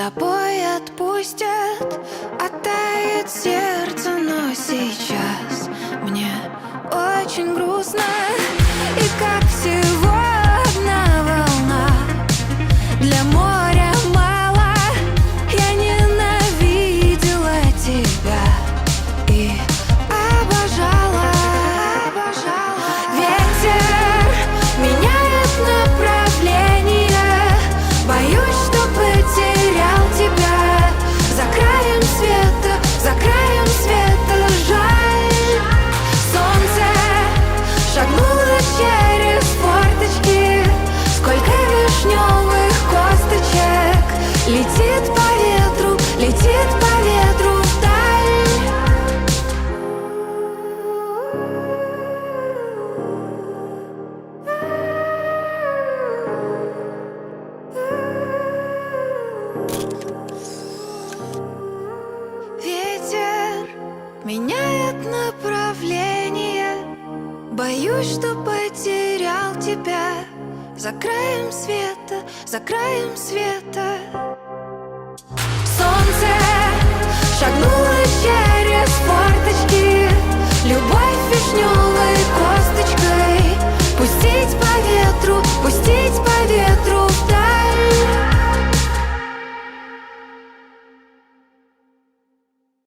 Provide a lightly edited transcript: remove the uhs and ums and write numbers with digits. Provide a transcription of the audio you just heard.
тобой отпустят, оттает сердце, но сейчас мне очень грустно. И как всего одна волна, для моря мало. Я ненавидела тебя и обожала. Ветер меняет направление, боюсь, что потерял тебя. За краем света жаль. Солнце шагнуло через форточки, сколько вишневых косточек летит по ветру вдаль. Ветер меняет направление, боюсь, что потерял тебя. За краем света солнце шагнуло через форточки,